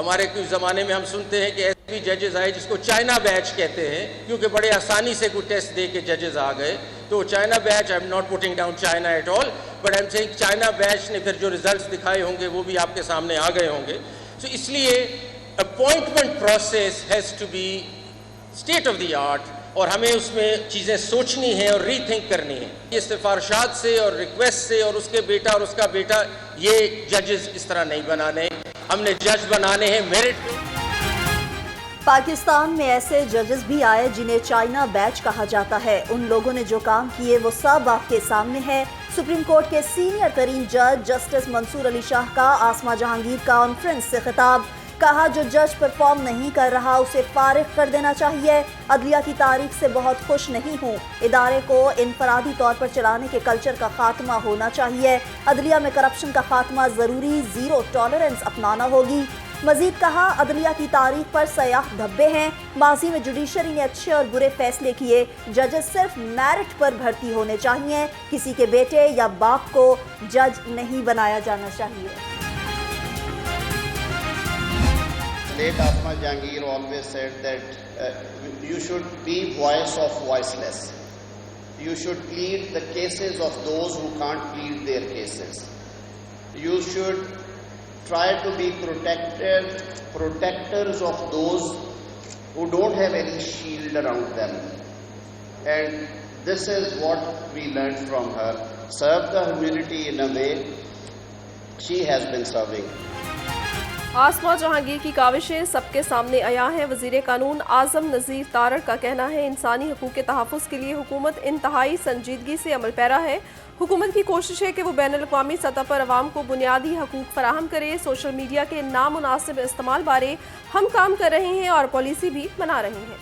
ہمارے کچھ زمانے میں ہم سنتے ہیں کہ ایسے بھی ججز آئے جس کو چائنا بیچ کہتے ہیں، کیونکہ بڑے آسانی سے کوئی ٹیسٹ دے کے ججز آ گئے. تو چائنا بیچ، I am not putting down China at all, but I am seeing China بیچ نے پھر جو ریزلٹس دکھائے ہوں گے وہ بھی آپ کے سامنے آ گئے ہوں گے. سو اس لیے appointment process has to be state of the art, اور ہمیں اس میں چیزیں سوچنی ہیں اور ری تھنک کرنی ہیں. یہ سفارشات سے اور ریکویسٹ سے اور اس کے بیٹا اور اس کا بیٹا، یہ ججز اس طرح نہیں بنانے. ہم نے جج بنانے ہیں میرٹ پہ. پاکستان میں ایسے ججز بھی آئے جنہیں چائنا بیچ کہا جاتا ہے. ان لوگوں نے جو کام کیے وہ سب آپ کے سامنے ہے. سپریم کورٹ کے سینئر ترین جج جسٹس منصور علی شاہ کا آسما جہانگیر کانفرنس سے خطاب. کہا جو جج پرفارم نہیں کر رہا اسے فارغ کر دینا چاہیے. عدلیہ کی تاریخ سے بہت خوش نہیں ہوں. ادارے کو انفرادی طور پر چلانے کے کلچر کا خاتمہ ہونا چاہیے. عدلیہ میں کرپشن کا خاتمہ ضروری، زیرو ٹالرنس اپنانا ہوگی. مزید کہا عدلیہ کی تاریخ پر سیاہ دھبے ہیں. ماضی میں جوڈیشری نے اچھے اور برے فیصلے کیے. ججز صرف میرٹ پر بھرتی ہونے چاہیے. کسی کے بیٹے یا باپ کو جج نہیں بنایا جانا چاہیے. Late Asma Jahangir always said that you should be voice of voiceless. You should plead the cases of those who can't plead their cases. You should try to be protectors of those who don't have any shield around them. And this is what we learned from her. Serve the community in a way she has been serving. آسما جہانگیر کی کاوشیں سب کے سامنے آیا ہیں. وزیر قانون اعظم نذیر تارڑ کا کہنا ہے انسانی حقوق کے تحفظ کے لیے حکومت انتہائی سنجیدگی سے عمل پیرا ہے. حکومت کی کوشش ہے کہ وہ بین الاقوامی سطح پر عوام کو بنیادی حقوق فراہم کرے. سوشل میڈیا کے نامناسب استعمال بارے ہم کام کر رہے ہیں اور پالیسی بھی بنا رہے ہیں.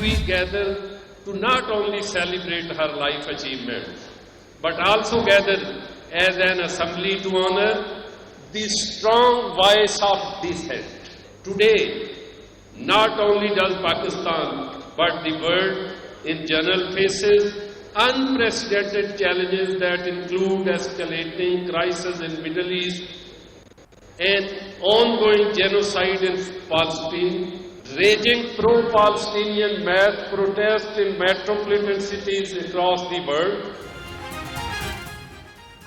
We gather to not only celebrate her life achievements, but also gather as an assembly to honor the strong voice of dissent. Today, not only does Pakistan, but the world in general faces unprecedented challenges that include escalating crisis in Middle East and ongoing genocide in Palestine, raging pro-Palestinian mass protests in metropolitan cities across the world.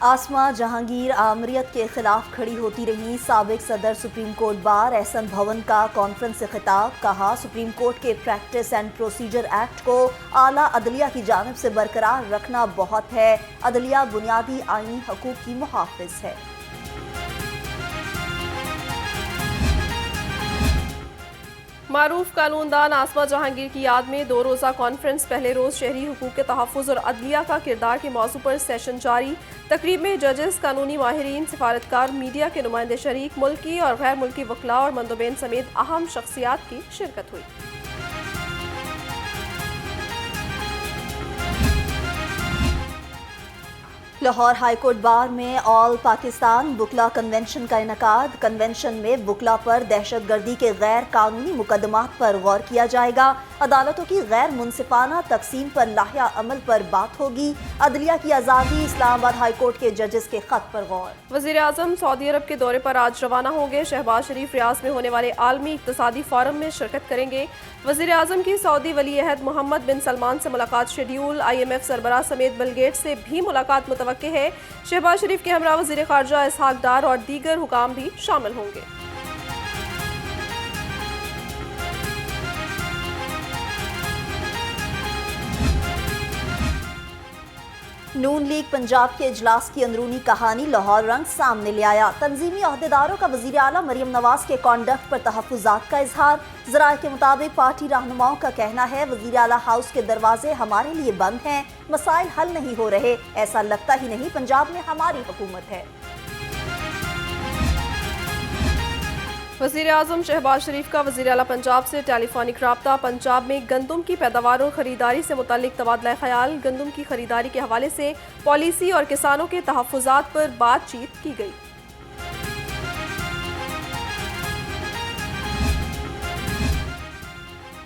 آسما جہانگیر آمریت کے خلاف کھڑی ہوتی رہی. سابق صدر supreme court bar احسن بھون کا conference سے خطاب. کہا سپریم کورٹ کے پریکٹس اینڈ پروسیجر ایکٹ کو اعلیٰ عدلیہ کی جانب سے برقرار رکھنا بہت ہے. عدلیہ بنیادی آئینی حقوق کی محافظ ہے. معروف قانون دان آسما جہانگیر کی یاد میں 2 روزہ کانفرنس. پہلے روز شہری حقوق کے تحفظ اور عدلیہ کا کردار کے موضوع پر سیشن جاری. تقریب میں ججز، قانونی ماہرین، سفارتکار، میڈیا کے نمائندے شریک، ملکی اور غیر ملکی وکلاء اور مندوبین سمیت اہم شخصیات کی شرکت ہوئی. لاہور ہائی کورٹ بار میں آل پاکستان وکلا کنونشن کا انعقاد. کنونشن میں وکلا پر دہشت گردی کے غیر قانونی مقدمات پر غور کیا جائے گا. عدالتوں کی غیر منصفانہ تقسیم پر لائحہ عمل پر بات ہوگی. عدلیہ کی آزادی، اسلام آباد ہائی کورٹ کے ججز کے خط پر غور. وزیر اعظم سعودی عرب کے دورے پر آج روانہ ہوں گے. شہباز شریف ریاض میں ہونے والے عالمی اقتصادی فورم میں شرکت کریں گے. وزیر اعظم کی سعودی ولی عہد محمد بن سلمان سے ملاقات شیڈیول. IMF سربراہ سمیت بل گیٹس سے بھی ملاقات متوقع ہے. شہباز شریف کے ہمراہ وزیر خارجہ اسحاق ڈار اور دیگر حکام بھی شامل ہوں گے. نون لیگ پنجاب کے اجلاس کی اندرونی کہانی لاہور رنگ سامنے لے آیا. تنظیمی عہدیداروں کا وزیر اعلیٰ مریم نواز کے کانڈکٹ پر تحفظات کا اظہار. ذرائع کے مطابق پارٹی رہنماؤں کا کہنا ہے وزیر اعلیٰ ہاؤس کے دروازے ہمارے لیے بند ہیں. مسائل حل نہیں ہو رہے. ایسا لگتا ہی نہیں پنجاب میں ہماری حکومت ہے. وزیر اعظم شہباز شریف کا وزیر اعلیٰ پنجاب سے ٹیلی فونک رابطہ. پنجاب میں گندم کی پیداوار اور خریداری سے متعلق تبادلہ خیال. گندم کی خریداری کے حوالے سے پالیسی اور کسانوں کے تحفظات پر بات چیت کی گئی.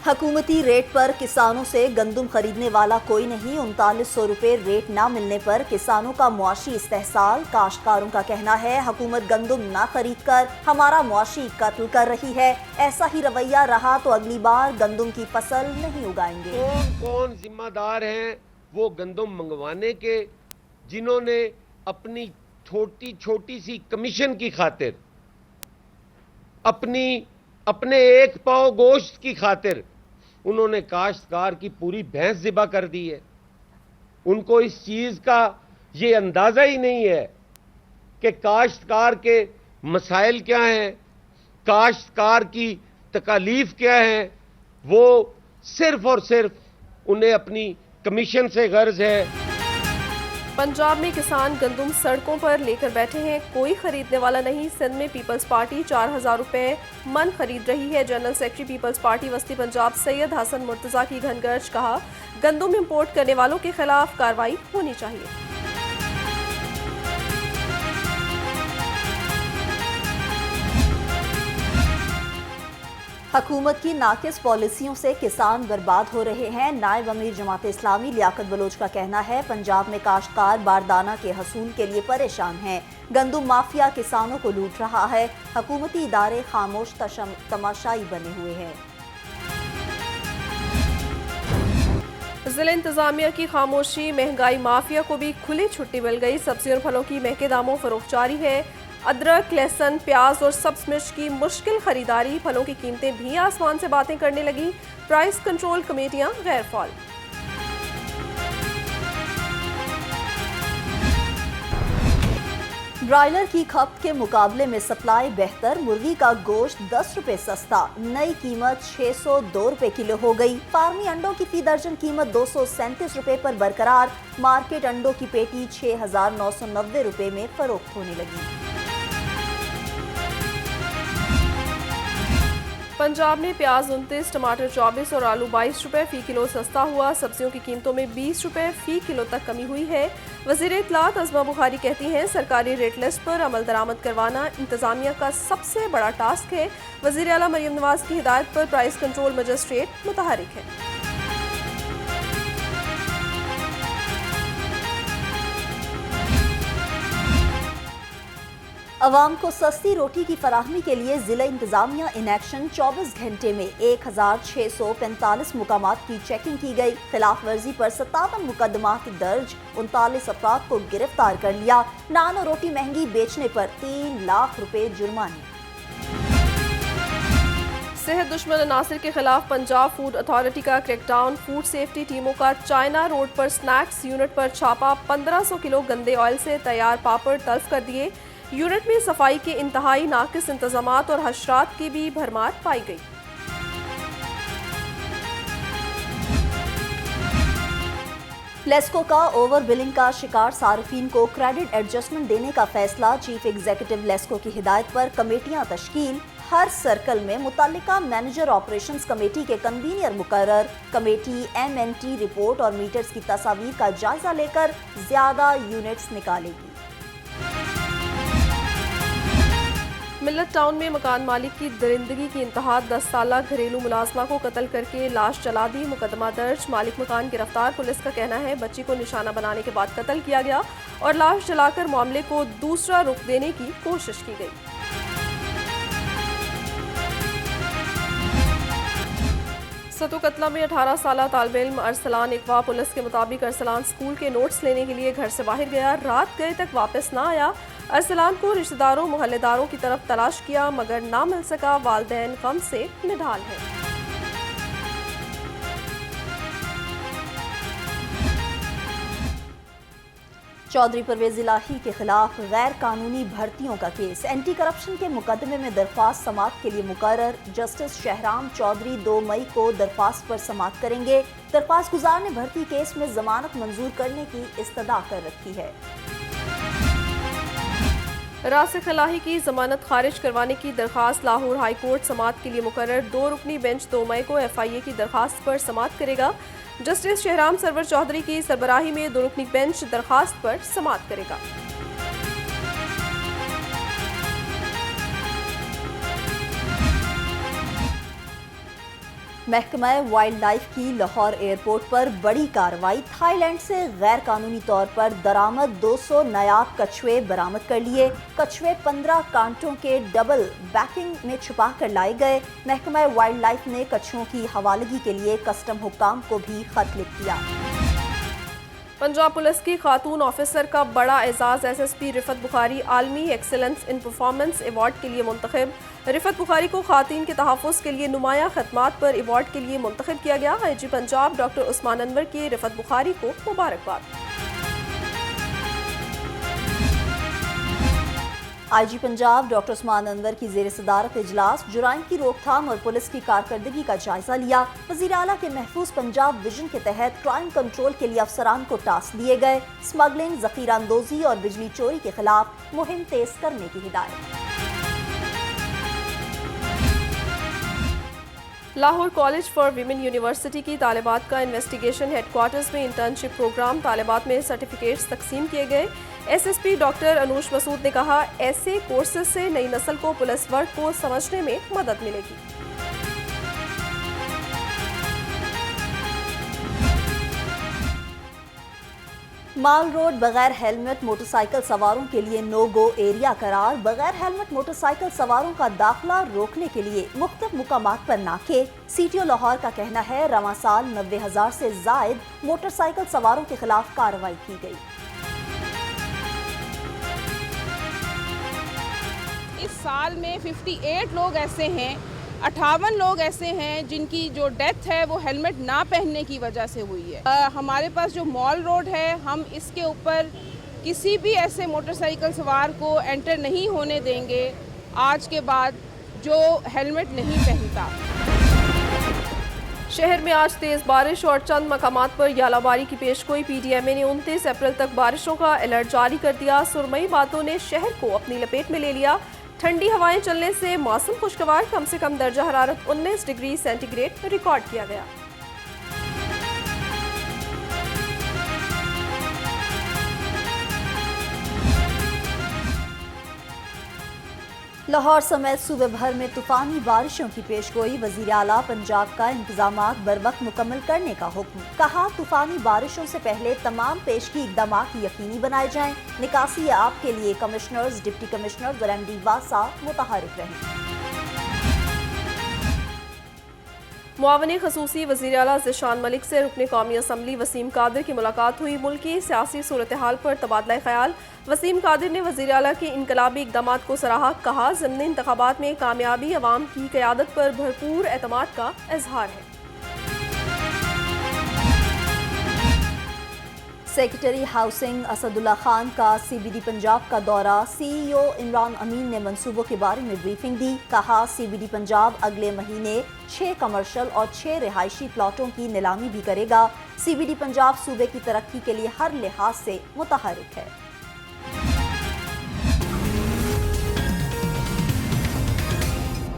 حکومتی ریٹ پر کسانوں سے گندم خریدنے والا کوئی نہیں، 3900 روپے ریٹ نہ ملنے پر کسانوں کا معاشی استحصال۔ کاشتکاروں کا کہنا ہے حکومت گندم نہ خرید کر ہمارا معاشی قتل کر رہی ہے، ایسا ہی رویہ رہا تو اگلی بار گندم کی فصل نہیں اگائیں گے۔ کون کون ذمہ دار ہیں وہ گندم منگوانے کے، جنہوں نے اپنی چھوٹی سی کمیشن کی خاطر، اپنے ایک پاؤ گوشت کی خاطر انہوں نے کاشتکار کی پوری بھینس ذبح کر دی ہے۔ ان کو اس چیز کا یہ اندازہ ہی نہیں ہے کہ کاشتکار کے مسائل کیا ہیں، کاشتکار کی تکالیف کیا ہیں۔ وہ صرف اور صرف انہیں اپنی کمیشن سے غرض ہے۔ پنجاب میں کسان گندم سڑکوں پر لے کر بیٹھے ہیں، کوئی خریدنے والا نہیں۔ سندھ میں پیپلز پارٹی 4000 روپے من خرید رہی ہے۔ جنرل سیکرٹری پیپلز پارٹی وسطی پنجاب سید حسن مرتضیٰ کی گھن گرج، کہا گندم امپورٹ کرنے والوں کے خلاف کارروائی ہونی چاہیے۔ حکومت کی ناقص پالیسیوں سے کسان برباد ہو رہے ہیں۔ نائب امیر جماعت اسلامی لیاقت بلوچ کا کہنا ہے پنجاب میں کاشتکار باردانہ کے حصول کے لیے پریشان ہیں، گندم مافیا کسانوں کو لوٹ رہا ہے، حکومتی ادارے خاموش تماشائی بنے ہوئے ہیں۔ ضلع انتظامیہ کی خاموشی، مہنگائی مافیا کو بھی کھلی چھٹی مل گئی۔ سبزیوں اور پھلوں کی مہنگے داموں فروخت جاری ہے۔ ادرک، لہسن، پیاز اور سبز مرچ کی مشکل خریداری، پھلوں کی قیمتیں بھی آسمان سے باتیں کرنے لگیں۔ پرائس کنٹرول کمیٹیاں غیر فعال۔ برائلر کی کھپت کے مقابلے میں سپلائی بہتر، مرغی کا گوشت 10 روپے سستا، نئی قیمت 602 روپے کلو ہو گئی۔ فارمی انڈوں کی فی درجن قیمت 237 روپے پر برقرار، مارکیٹ انڈوں کی پیٹی 6990 روپے میں فروخت ہونے لگی۔ پنجاب میں پیاز 29، ٹماٹر 24 اور آلو 22 روپے فی کلو سستا ہوا۔ سبزیوں کی قیمتوں میں 20 روپے فی کلو تک کمی ہوئی ہے۔ وزیر اطلاعات عظمہ بخاری کہتی ہیں سرکاری ریٹ لسٹ پر عمل درآمد کروانا انتظامیہ کا سب سے بڑا ٹاسک ہے۔ وزیر اعلیٰ مریم نواز کی ہدایت پر پرائس کنٹرول مجسٹریٹ متحرک ہے۔ عوام کو سستی روٹی کی فراہمی کے لیے ضلع انتظامیہ ان ایکشن 24 گھنٹے میں 1645 مقامات کی چیکنگ کی گئی۔ خلاف ورزی پر 57 مقدمات درج، 39 افراد کو گرفتار کر لیا۔ نان اور روٹی مہنگی بیچنے پر 3 لاکھ روپے جرمانے۔ صحت دشمن عناصر کے خلاف پنجاب فوڈ اتھارٹی کا کریک ڈاؤن، فوڈ سیفٹی ٹیموں کا چائنا روڈ پر سنیکس یونٹ پر چھاپا، 1500 کلو گندے آئل سے تیار پاپڑ تلف کر دیے۔ یونٹ میں صفائی کے انتہائی ناقص انتظامات اور حشرات کی بھی بھرمار پائی گئی۔ لیسکو کا اوور بلنگ کا شکار صارفین کو کریڈٹ ایڈجسٹمنٹ دینے کا فیصلہ، چیف ایگزیکٹو لیسکو کی ہدایت پر کمیٹیاں تشکیل، ہر سرکل میں متعلقہ مینیجر آپریشنز کمیٹی کے کنوینر مقرر۔ کمیٹی MNT رپورٹ اور میٹرز کی تصاویر کا جائزہ لے کر زیادہ یونٹس نکالے گی۔ ملت ٹاؤن میں مکان مالک کی درندگی کی انتہا، 10 سالہ گھریلو ملازمہ کو قتل کر کے لاش جلا دی، مقدمہ درج، مالک مکان گرفتار۔ پولیس کا کہنا ہے بچی کو نشانہ بنانے کے بعد قتل کیا گیا اور لاش جلا کر معاملے کو دوسرا رخ دینے کی کوشش کی گئی۔ ستو قتلہ میں 18 سالہ طالب علم ارسلان اقوا، پولیس کے مطابق ارسلان اسکول کے نوٹس لینے کے لیے گھر سے باہر گیا، رات گئے تک واپس نہ آیا۔ ارسلان کو رشتہ داروں محلے داروں کی طرف تلاش کیا مگر نہ مل سکا، والدین غم سے نڈھال ہیں۔ چودھری پرویز الہی کے خلاف غیر قانونی بھرتیوں کا کیس، اینٹی کرپشن کے مقدمے میں درخواست سماعت کے لیے مقرر۔ جسٹس شہرام چودھری 2 مئی کو درخواست پر سماعت کریں گے۔ درخواست گزار نے بھرتی کیس میں ضمانت منظور کرنے کی استدعا کر رکھی ہے۔ راسخ الہی کی ضمانت خارج کروانے کی درخواست لاہور ہائی کورٹ سماعت کے لیے مقرر۔ 2 رکنی بینچ 2 مئی کو FIA کی درخواست پر سماعت کرے گا۔ جسٹس شہرام سرور چودھری کی سربراہی میں 2 رکنی بینچ درخواست پر سماعت کرے گا۔ محکمہ وائلڈ لائف کی لاہور ایئرپورٹ پر بڑی کارروائی، تھائی لینڈ سے غیر قانونی طور پر درآمد 200 نایاب کچھوے برآمد کر لیے۔ کچھوے 15 کانٹوں کے ڈبل بیکنگ میں چھپا کر لائے گئے۔ محکمہ وائلڈ لائف نے کچھووں کی حوالگی کے لیے کسٹم حکام کو بھی خط لکھ دیا۔ پنجاب پولیس کی خاتون آفیسر کا بڑا اعزاز ایس ایس پی رفت بخاری عالمی ایکسیلنس ان پرفارمنس ایوارڈ کے لیے منتخب۔ رفت بخاری کو خواتین کے تحفظ کے لیے نمایاں خدمات پر ایوارڈ کے لیے منتخب کیا گیا۔ آئی جی پنجاب ڈاکٹر عثمان انور کی رفت بخاری کو مبارکباد۔ آئی جی پنجاب ڈاکٹر عثمان انور کی زیر صدارت اجلاس جرائم کی روک تھام اور پولیس کی کارکردگی کا جائزہ لیا۔ وزیر اعلیٰ کے محفوظ پنجاب ویژن کے تحت کرائم کنٹرول کے لیے افسران کو ٹاسک دیے گئے۔ اسمگلنگ، ذخیرہ اندوزی اور بجلی چوری کے خلاف مہم تیز کرنے کی ہدایت۔ Lahore college for women university کی طالبات کا انویسٹیگیشن ہیڈ کوارٹرز میں انٹرنشپ پروگرام، طالبات میں سرٹیفکیٹس تقسیم کیے گئے۔ S S P doctor Anoosh مسعود نے کہا، ایسے کورسز سے نئی نسل کو پولیس ورک کو سمجھنے میں مدد ملے گی۔ مال روڈ بغیر ہیلمٹ موٹر سائیکل سواروں کے لیے نو گو ایریا قرار۔ بغیر ہیلمٹ موٹر سائیکل سواروں کا داخلہ روکنے کے لیے مختلف مقامات پر ناکے۔ سی ٹی او لاہور کا کہنا ہے، رواں سال 90,000 سے زائد موٹر سائیکل سواروں کے خلاف کارروائی کی گئی۔ اس سال میں 58 لوگ ایسے ہیں، 58 لوگ ایسے ہیں جن کی جو ڈیتھ ہے وہ ہیلمٹ نہ پہننے کی وجہ سے ہوئی ہے۔ ہمارے پاس جو مال روڈ ہے، ہم اس کے اوپر کسی بھی ایسے موٹر سائیکل سوار کو انٹر نہیں ہونے دیں گے آج کے بعد جو ہیلمٹ نہیں پہنتا۔ شہر میں آج تیز بارش اور چند مقامات پر یالہ باری کی پیشگوئی۔ پی ڈی ایم اے نے 29 اپریل تک بارشوں کا الرٹ جاری کر دیا۔ سرمئی بادلوں نے شہر کو اپنی لپیٹ میں لے لیا۔ ٹھنڈی ہوائیں چلنے سے موسم خوشگوار، کم سے کم درجہ حرارت 19 ڈگری سینٹی گریڈ ریکارڈ کیا گیا۔ لاہور سمیت صوبے بھر میں طوفانی بارشوں کی پیشگوئی، وزیر اعلیٰ پنجاب کا انتظامات بروقت مکمل کرنے کا حکم۔ کہا، طوفانی بارشوں سے پہلے تمام پیشگی اقدامات یقینی بنائے جائیں۔ نکاسی آب کے لیے کمشنرز، ڈپٹی کمشنرز اور ایم ڈی واسا متحرک رہیں۔ معاون خصوصی وزیر اعلیٰ ذیشان ملک سے رکن قومی اسمبلی وسیم قادر کی ملاقات ہوئی۔ ملکی سیاسی صورتحال پر تبادلہ خیال۔ وسیم قادر نے وزیر اعلیٰ کے انقلابی اقدامات کو سراہا۔ کہا، ضمنی انتخابات میں کامیابی عوام کی قیادت پر بھرپور اعتماد کا اظہار ہے۔ سیکرٹری ہاؤسنگ اسد اللہ خان کا سی بی ڈی پنجاب کا دورہ، سی ای او عمران امین نے منصوبوں کے بارے میں بریفنگ دی۔ کہا، سی بی ڈی پنجاب اگلے مہینے 6 کمرشل اور 6 رہائشی پلاٹوں کی نیلامی بھی کرے گا۔ سی بی ڈی پنجاب صوبے کی ترقی کے لیے ہر لحاظ سے متحرک ہے۔